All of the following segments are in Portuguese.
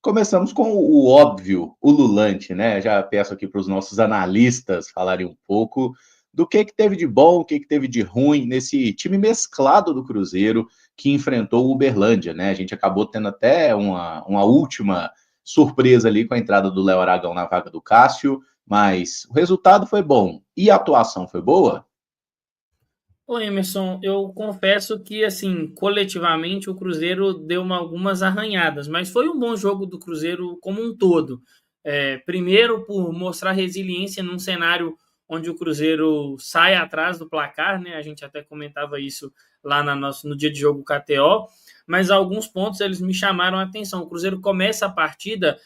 Começamos com o óbvio, ululante, né? Já peço aqui para os nossos analistas falarem um pouco do que teve de bom, o que teve de ruim nesse time mesclado do Cruzeiro que enfrentou o Uberlândia, né? A gente acabou tendo até uma última surpresa ali com a entrada do Léo Aragão na vaga do Cássio, mas o resultado foi bom. E a atuação foi boa? Ô Emerson, eu confesso que, assim, coletivamente o Cruzeiro deu algumas arranhadas, mas foi um bom jogo do Cruzeiro como um todo. Primeiro, por mostrar resiliência num cenário onde o Cruzeiro sai atrás do placar, né? A gente até comentava isso lá no dia de jogo KTO, mas alguns pontos eles me chamaram a atenção. O Cruzeiro começa a partida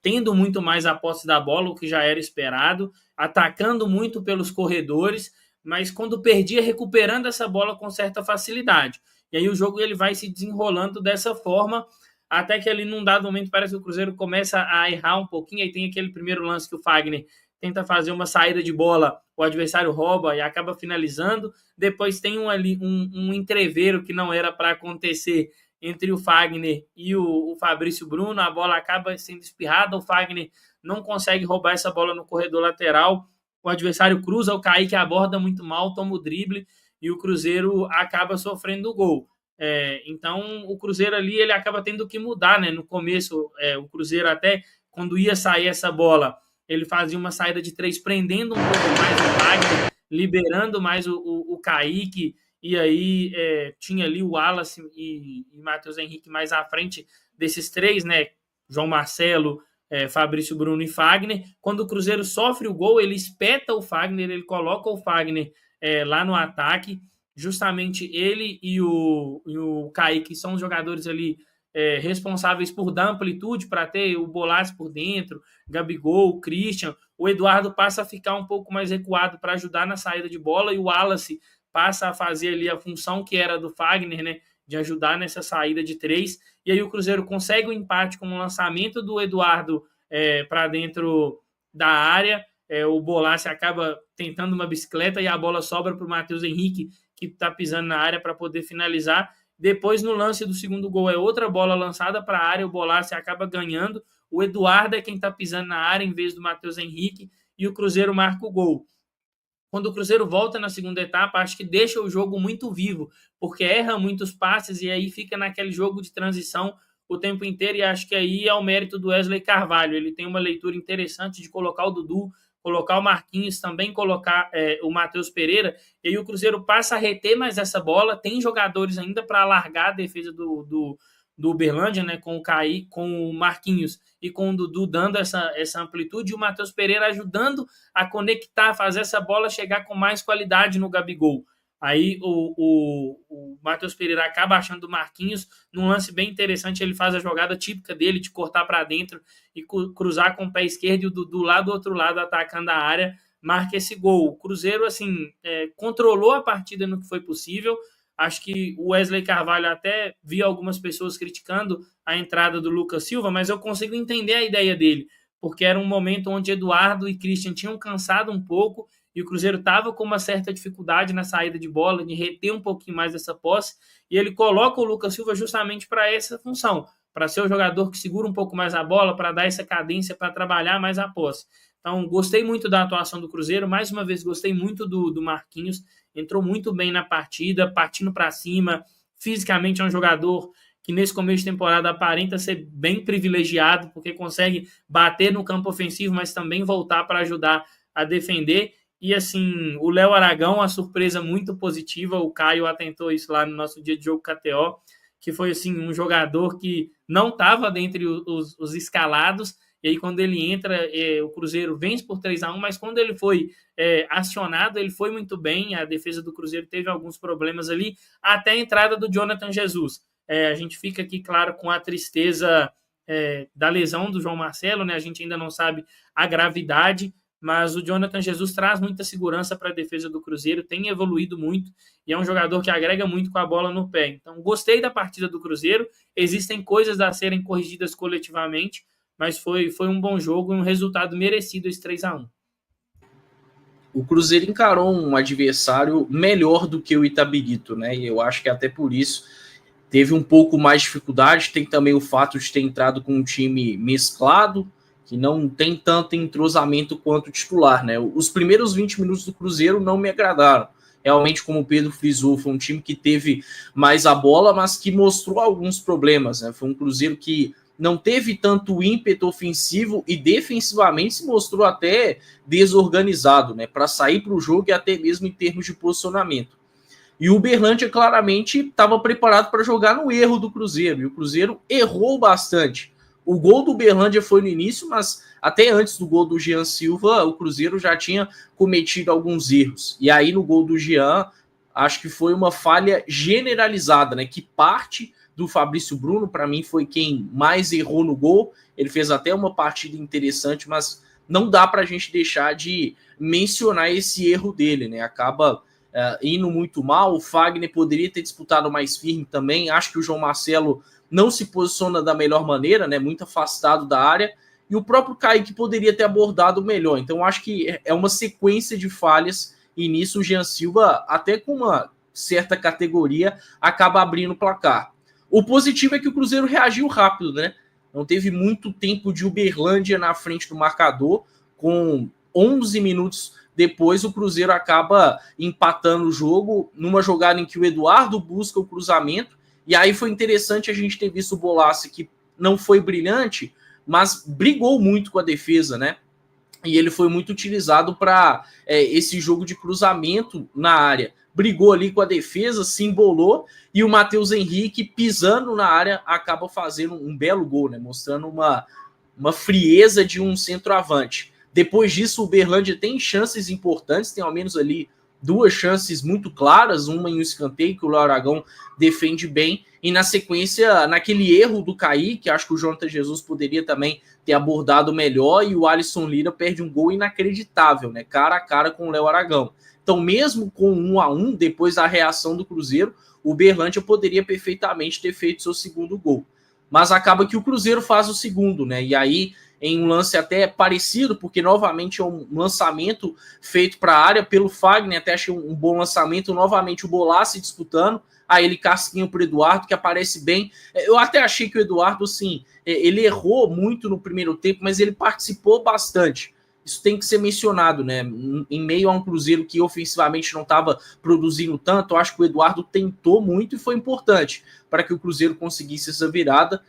tendo muito mais a posse da bola, o que já era esperado, atacando muito pelos corredores, mas quando perdia, recuperando essa bola com certa facilidade. E aí o jogo ele vai se desenrolando dessa forma, até que ali num dado momento parece que o Cruzeiro começa a errar um pouquinho, aí tem aquele primeiro lance que o Fagner tenta fazer uma saída de bola, o adversário rouba e acaba finalizando, depois tem um entreveiro que não era para acontecer entre o Fagner e o Fabrício Bruno, a bola acaba sendo espirrada, o Fagner não consegue roubar essa bola no corredor lateral, o adversário cruza, o Kaique aborda muito mal, toma o drible e o Cruzeiro acaba sofrendo o gol. Então, o Cruzeiro ali ele acaba tendo que mudar, né? No começo, o Cruzeiro até, quando ia sair essa bola, ele fazia uma saída de três, prendendo um pouco mais o Wagner, liberando mais o Kaique, e aí tinha ali o Wallace e Matheus Henrique mais à frente desses três, né? João Marcelo, Fabrício Bruno e Fagner. Quando o Cruzeiro sofre o gol, ele espeta o Fagner, ele coloca o Fagner lá no ataque. Justamente ele e o Kaique são os jogadores ali responsáveis por dar amplitude para ter o Bolaço por dentro, Gabigol, o Christian. O Eduardo passa a ficar um pouco mais recuado para ajudar na saída de bola e o Wallace passa a fazer ali a função que era do Fagner, né? De ajudar nessa saída de três. E aí o Cruzeiro consegue o empate com o lançamento do Eduardo para dentro da área. O Bolaço acaba tentando uma bicicleta e a bola sobra para o Matheus Henrique, que está pisando na área para poder finalizar. Depois, no lance do segundo gol, é outra bola lançada para a área, o Bolaço acaba ganhando. O Eduardo é quem está pisando na área em vez do Matheus Henrique e o Cruzeiro marca o gol. Quando o Cruzeiro volta na segunda etapa, acho que deixa o jogo muito vivo, porque erra muitos passes e aí fica naquele jogo de transição o tempo inteiro, e acho que aí é o mérito do Wesley Carvalho. Ele tem uma leitura interessante de colocar o Dudu, colocar o Marquinhos, também colocar o Matheus Pereira, e aí o Cruzeiro passa a reter mais essa bola, tem jogadores ainda para alargar a defesa do Uberlândia, né, com o Caí, com o Marquinhos e com o Dudu dando essa amplitude, e o Matheus Pereira ajudando a conectar, fazer essa bola chegar com mais qualidade no Gabigol. Aí o Matheus Pereira acaba achando o Marquinhos num lance bem interessante, ele faz a jogada típica dele de cortar para dentro e cruzar com o pé esquerdo e o Dudu lá do outro lado atacando a área, marca esse gol. O Cruzeiro assim controlou a partida no que foi possível. Acho que o Wesley Carvalho até vi algumas pessoas criticando a entrada do Lucas Silva, mas eu consigo entender a ideia dele, porque era um momento onde Eduardo e Christian tinham cansado um pouco e o Cruzeiro estava com uma certa dificuldade na saída de bola, de reter um pouquinho mais essa posse, e ele coloca o Lucas Silva justamente para essa função, para ser o jogador que segura um pouco mais a bola, para dar essa cadência, para trabalhar mais a posse. Então, gostei muito da atuação do Cruzeiro, mais uma vez gostei muito do Marquinhos, entrou muito bem na partida, partindo para cima, fisicamente é um jogador que nesse começo de temporada aparenta ser bem privilegiado, porque consegue bater no campo ofensivo, mas também voltar para ajudar a defender. E assim, o Léo Aragão, a surpresa muito positiva, o Caio atentou isso lá no nosso dia de jogo KTO, que foi assim, um jogador que não estava dentre os escalados, e aí quando ele entra, o Cruzeiro vence por 3-1, mas quando ele foi acionado, ele foi muito bem, a defesa do Cruzeiro teve alguns problemas ali, até a entrada do Jonathan Jesus. A gente fica aqui, claro, com a tristeza da lesão do João Marcelo, né? A gente ainda não sabe a gravidade, mas o Jonathan Jesus traz muita segurança para a defesa do Cruzeiro, tem evoluído muito e é um jogador que agrega muito com a bola no pé. Então, gostei da partida do Cruzeiro, existem coisas a serem corrigidas coletivamente, mas foi um bom jogo e um resultado merecido esse 3-1. O Cruzeiro encarou um adversário melhor do que o Itabirito, né? E eu acho que até por isso teve um pouco mais de dificuldade. Tem também o fato de ter entrado com um time mesclado, que não tem tanto entrosamento quanto o titular, né? Os primeiros 20 minutos do Cruzeiro não me agradaram. Realmente, como o Pedro frisou, foi um time que teve mais a bola, mas que mostrou alguns problemas, né? Foi um Cruzeiro que não teve tanto ímpeto ofensivo e defensivamente se mostrou até desorganizado, né? Para sair para o jogo e até mesmo em termos de posicionamento. E o Uberlândia claramente estava preparado para jogar no erro do Cruzeiro, e o Cruzeiro errou bastante. O gol do Uberlândia foi no início, mas até antes do gol do Jean Silva, o Cruzeiro já tinha cometido alguns erros. E aí no gol do Jean, acho que foi uma falha generalizada, né? Que parte do Fabrício Bruno, para mim, foi quem mais errou no gol. Ele fez até uma partida interessante, mas não dá para a gente deixar de mencionar esse erro dele, né? Acaba indo muito mal. O Fagner poderia ter disputado mais firme também. Acho que o João Marcelo não se posiciona da melhor maneira, né? Muito afastado da área. E o próprio Kaique poderia ter abordado melhor. Então, acho que é uma sequência de falhas. E nisso o Jean Silva, até com uma certa categoria, acaba abrindo o placar. O positivo é que o Cruzeiro reagiu rápido, né? Não teve muito tempo de Uberlândia na frente do marcador. Com 11 minutos depois, o Cruzeiro acaba empatando o jogo numa jogada em que o Eduardo busca o cruzamento. E aí foi interessante a gente ter visto o Bolassi, que não foi brilhante, mas brigou muito com a defesa, né? E ele foi muito utilizado para esse jogo de cruzamento na área. Brigou ali com a defesa, se embolou, e o Matheus Henrique, pisando na área, acaba fazendo um belo gol, né? Mostrando uma frieza de um centroavante. Depois disso, o Uberlândia tem chances importantes, tem ao menos ali 2 chances muito claras, uma em um escanteio que o Léo Aragão defende bem, e na sequência, naquele erro do Kaique, acho que o Jonathan Jesus poderia também ter abordado melhor, e o Alisson Lira perde um gol inacreditável, né? Cara a cara com o Léo Aragão. Então, mesmo com 1-1, depois da reação do Cruzeiro, o Uberlândia poderia perfeitamente ter feito seu segundo gol. Mas acaba que o Cruzeiro faz o segundo, né? E aí, em um lance até parecido, porque novamente é um lançamento feito para a área pelo Fagner, até achei um bom lançamento, novamente o Bolassi disputando, aí ele casquinha para o Eduardo, que aparece bem. Eu até achei que o Eduardo, assim, ele errou muito no primeiro tempo, mas ele participou bastante. Isso tem que ser mencionado, né? Em meio a um Cruzeiro que ofensivamente não estava produzindo tanto, eu acho que o Eduardo tentou muito e foi importante para que o Cruzeiro conseguisse essa virada.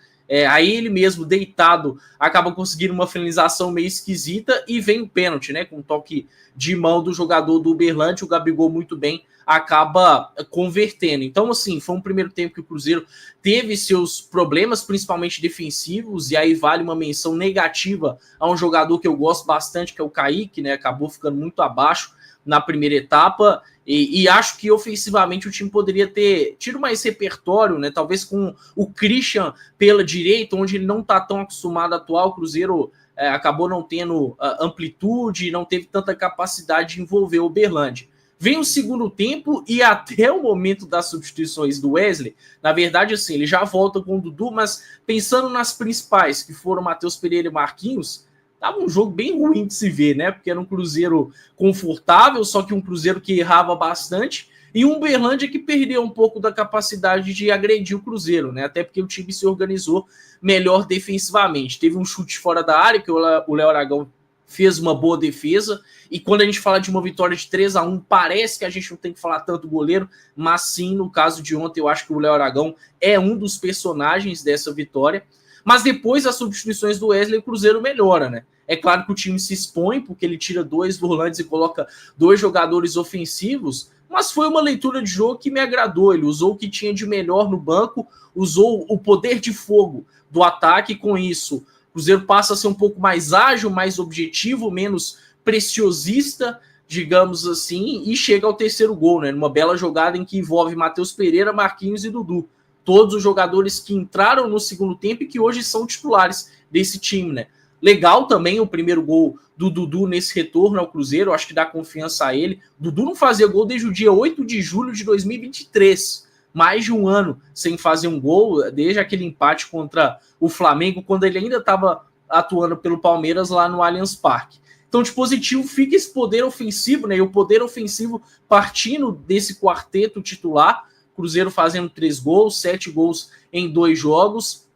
Aí ele mesmo, deitado, acaba conseguindo uma finalização meio esquisita e vem o pênalti, né? Com um toque de mão do jogador do Uberlândia, o Gabigol muito bem acaba convertendo. Então, assim, foi um primeiro tempo que o Cruzeiro teve seus problemas, principalmente defensivos, e aí vale uma menção negativa a um jogador que eu gosto bastante, que é o Kaique, né? Acabou ficando muito abaixo na primeira etapa, e acho que ofensivamente o time poderia ter tido mais repertório, né? Talvez com o Christian pela direita, onde ele não está tão acostumado a atuar, o Cruzeiro acabou não tendo amplitude, não teve tanta capacidade de envolver o Uberlândia. Vem o segundo tempo e até o momento das substituições do Wesley, na verdade, assim, ele já volta com o Dudu, mas pensando nas principais, que foram Matheus Pereira e Marquinhos, tava um jogo bem ruim de se ver, né? Porque era um Cruzeiro confortável, só que um Cruzeiro que errava bastante, e um Uberlândia que perdeu um pouco da capacidade de agredir o Cruzeiro, né? Até porque o time se organizou melhor defensivamente. Teve um chute fora da área, que o Léo Aragão fez uma boa defesa, e quando a gente fala de uma vitória de 3-1, parece que a gente não tem que falar tanto do goleiro, mas sim, no caso de ontem, eu acho que o Léo Aragão é um dos personagens dessa vitória. Mas depois das substituições do Wesley, o Cruzeiro melhora, né? É claro que o time se expõe, porque ele tira 2 volantes e coloca 2 jogadores ofensivos, mas foi uma leitura de jogo que me agradou. Ele usou o que tinha de melhor no banco, usou o poder de fogo do ataque, e com isso o Cruzeiro passa a ser um pouco mais ágil, mais objetivo, menos preciosista, digamos assim, e chega ao terceiro gol, né? Numa bela jogada em que envolve Matheus Pereira, Marquinhos e Dudu. Todos os jogadores que entraram no segundo tempo e que hoje são titulares desse time, né? Legal também o primeiro gol do Dudu nesse retorno ao Cruzeiro, acho que dá confiança a ele. Dudu não fazia gol desde o dia 8 de julho de 2023, mais de um ano sem fazer um gol, desde aquele empate contra o Flamengo, quando ele ainda estava atuando pelo Palmeiras lá no Allianz Parque. Então, de positivo, fica esse poder ofensivo, né? E o poder ofensivo partindo desse quarteto titular, Cruzeiro fazendo 3 gols, 7 gols em 2 jogos,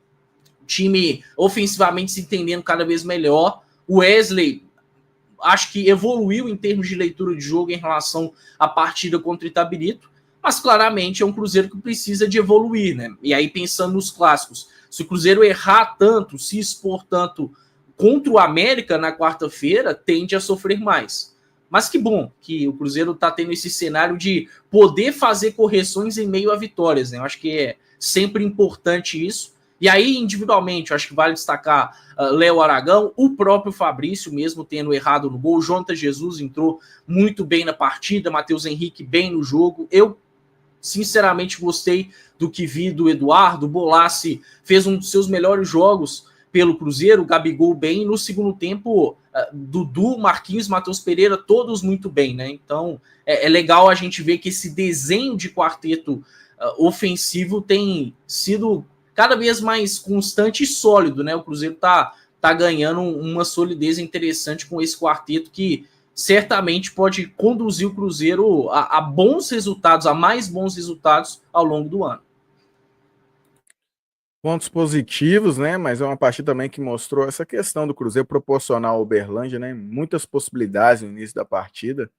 time ofensivamente se entendendo cada vez melhor. O Wesley, acho que evoluiu em termos de leitura de jogo em relação à partida contra o Itabirito, mas claramente é um Cruzeiro que precisa de evoluir, né? E aí, pensando nos clássicos, se o Cruzeiro errar tanto, se expor tanto contra o América na quarta-feira, tende a sofrer mais. Mas que bom que o Cruzeiro está tendo esse cenário de poder fazer correções em meio a vitórias, né? Eu acho que é sempre importante isso. E aí, individualmente, eu acho que vale destacar Léo Aragão, o próprio Fabrício, mesmo tendo errado no gol. O Jonathan Jesus entrou muito bem na partida, Matheus Henrique bem no jogo. Eu, sinceramente, gostei do que vi do Eduardo. O Bolassi fez um dos seus melhores jogos pelo Cruzeiro, o Gabigol bem. No segundo tempo, Dudu, Marquinhos, Matheus Pereira, todos muito bem, né? Então, é legal a gente ver que esse desenho de quarteto ofensivo tem sido cada vez mais constante e sólido, né? O Cruzeiro tá ganhando uma solidez interessante com esse quarteto que certamente pode conduzir o Cruzeiro a bons resultados, a mais bons resultados ao longo do ano. Pontos positivos, né? Mas é uma partida também que mostrou essa questão do Cruzeiro proporcional ao Uberlândia, né? Muitas possibilidades no início da partida.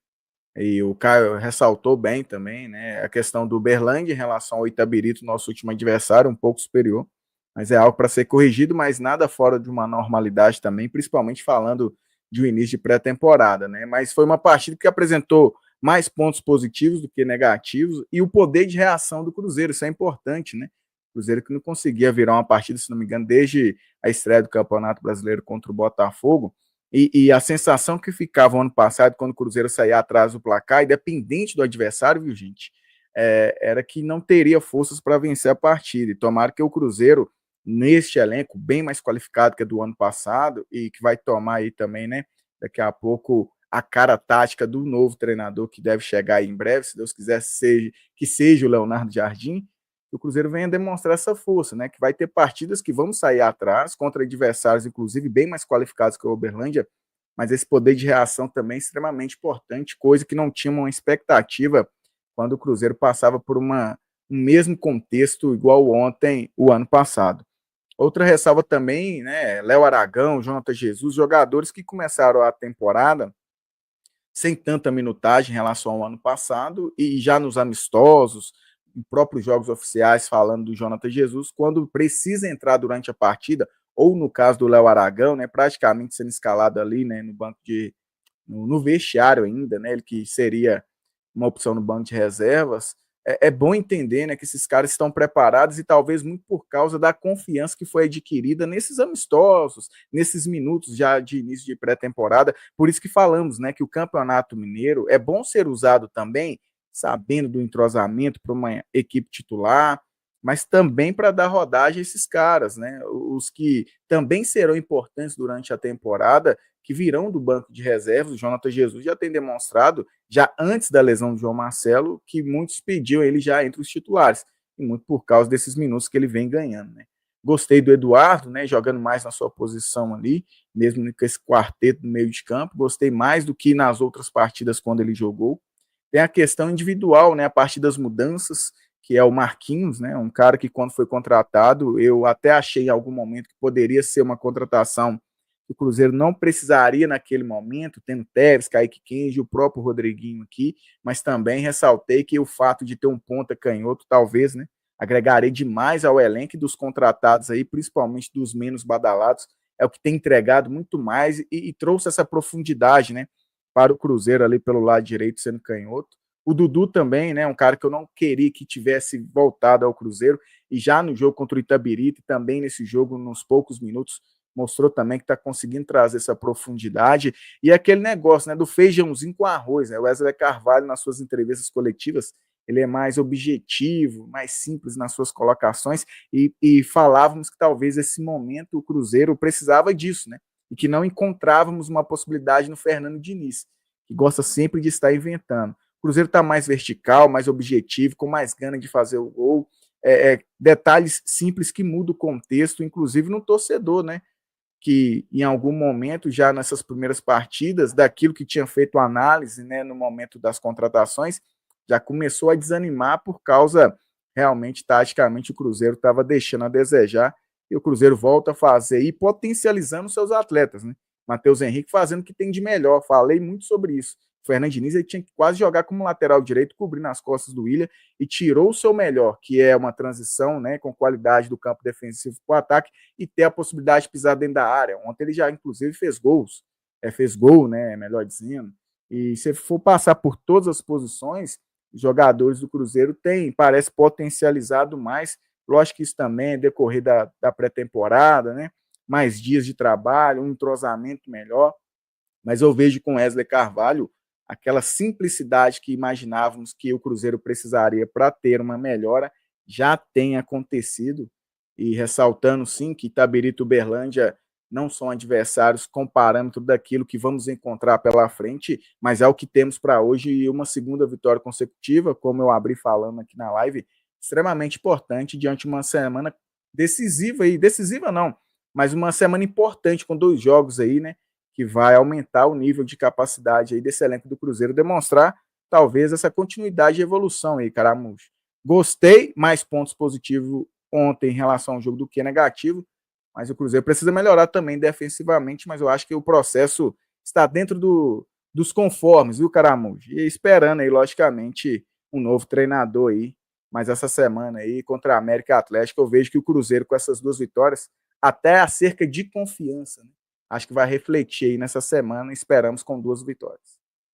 E o Caio ressaltou bem também, né? A questão do Uberlândia em relação ao Itabirito, nosso último adversário, um pouco superior. Mas é algo para ser corrigido, mas nada fora de uma normalidade também, principalmente falando de um início de pré-temporada, né? Mas foi uma partida que apresentou mais pontos positivos do que negativos e o poder de reação do Cruzeiro, isso é importante, né? Cruzeiro que não conseguia virar uma partida, se não me engano, desde a estreia do Campeonato Brasileiro contra o Botafogo. E a sensação que ficava ano passado, quando o Cruzeiro saía atrás do placar, independente do adversário, viu, gente? Era que não teria forças para vencer a partida. E tomara que o Cruzeiro, neste elenco, bem mais qualificado que a do ano passado, e que vai tomar aí também, né, daqui a pouco, a cara tática do novo treinador que deve chegar aí em breve, se Deus quiser, que seja o Leonardo Jardim, que o Cruzeiro venha demonstrar essa força, né? Que vai ter partidas que vamos sair atrás contra adversários, inclusive, bem mais qualificados que o Uberlândia, mas esse poder de reação também é extremamente importante, coisa que não tinha uma expectativa quando o Cruzeiro passava por um mesmo contexto igual ontem, o ano passado. Outra ressalva também, né? Léo Aragão, Jonathan Jesus, jogadores que começaram a temporada sem tanta minutagem em relação ao ano passado e já nos amistosos, em próprios jogos oficiais, falando do Jonathan Jesus, quando precisa entrar durante a partida, ou no caso do Léo Aragão, né, praticamente sendo escalado ali, né, no banco no vestiário ainda, né, ele que seria uma opção no banco de reservas. É bom entender, né, que esses caras estão preparados e talvez muito por causa da confiança que foi adquirida nesses amistosos, nesses minutos já de início de pré-temporada. Por isso que falamos, né, que o Campeonato Mineiro é bom ser usado também sabendo do entrosamento para uma equipe titular, mas também para dar rodagem a esses caras, né? Os que também serão importantes durante a temporada, que virão do banco de reservas. O Jonathan Jesus já tem demonstrado, já antes da lesão do João Marcelo, que muitos pediam ele já entre os titulares, e muito por causa desses minutos que ele vem ganhando, né? Gostei do Eduardo, né, jogando mais na sua posição ali, mesmo com esse quarteto no meio de campo. Gostei mais do que nas outras partidas quando ele jogou. Tem a questão individual, né, a partir das mudanças, que é o Marquinhos, né, um cara que quando foi contratado, eu até achei em algum momento que poderia ser uma contratação que o Cruzeiro não precisaria naquele momento, tendo Tevez, Kaique Kenji, o próprio Rodriguinho aqui, mas também ressaltei que o fato de ter um ponta canhoto, talvez, né, agregaria demais ao elenco dos contratados aí, principalmente dos menos badalados, é o que tem entregado muito mais e trouxe essa profundidade, né, para o Cruzeiro ali pelo lado direito sendo canhoto. O Dudu também, né, um cara que eu não queria que tivesse voltado ao Cruzeiro, e já no jogo contra o Itabirito e também nesse jogo, nos poucos minutos, mostrou também que está conseguindo trazer essa profundidade, e aquele negócio, né, do feijãozinho com arroz, né, o Wesley Carvalho nas suas entrevistas coletivas, ele é mais objetivo, mais simples nas suas colocações, e falávamos que talvez esse momento o Cruzeiro precisava disso, né, e que não encontrávamos uma possibilidade no Fernando Diniz, que gosta sempre de estar inventando. O Cruzeiro está mais vertical, mais objetivo, com mais gana de fazer o gol. Detalhes simples que mudam o contexto, inclusive no torcedor, né? Que em algum momento, já nessas primeiras partidas, daquilo que tinha feito análise, né, no momento das contratações, já começou a desanimar por causa realmente, taticamente, o Cruzeiro estava deixando a desejar e o Cruzeiro volta a fazer e potencializando seus atletas, né? Matheus Henrique fazendo o que tem de melhor, falei muito sobre isso. O Fernando Diniz ele tinha que quase jogar como lateral direito, cobrindo as costas do Willian e tirou o seu melhor, que é uma transição, né, com qualidade do campo defensivo para o ataque e ter a possibilidade de pisar dentro da área. Ontem ele já, inclusive, fez gols, fez gol, né, melhor dizendo. E se for passar por todas as posições, os jogadores do Cruzeiro parece potencializado mais. Lógico que isso também é decorrer da pré-temporada, né? Mais dias de trabalho, um entrosamento melhor. Mas eu vejo com Wesley Carvalho aquela simplicidade que imaginávamos que o Cruzeiro precisaria para ter uma melhora já tem acontecido. E ressaltando, sim, que Itabirito e Uberlândia não são adversários com parâmetro daquilo que vamos encontrar pela frente, mas é o que temos para hoje e uma segunda vitória consecutiva, como eu abri falando aqui na live, extremamente importante diante de uma semana decisiva, e decisiva não, mas uma semana importante com 2 jogos aí, né, que vai aumentar o nível de capacidade aí desse elenco do Cruzeiro, demonstrar talvez essa continuidade de evolução aí, Caramujo. Gostei, mais pontos positivos ontem em relação ao jogo do que negativo, mas o Cruzeiro precisa melhorar também defensivamente, mas eu acho que o processo está dentro dos conformes, viu, Caramujo? E esperando aí, logicamente, um novo treinador aí, mas essa semana aí, contra a América Atlética, eu vejo que o Cruzeiro, com essas 2 vitórias, até acerca de confiança, né? Acho que vai refletir aí nessa semana, esperamos com 2 vitórias.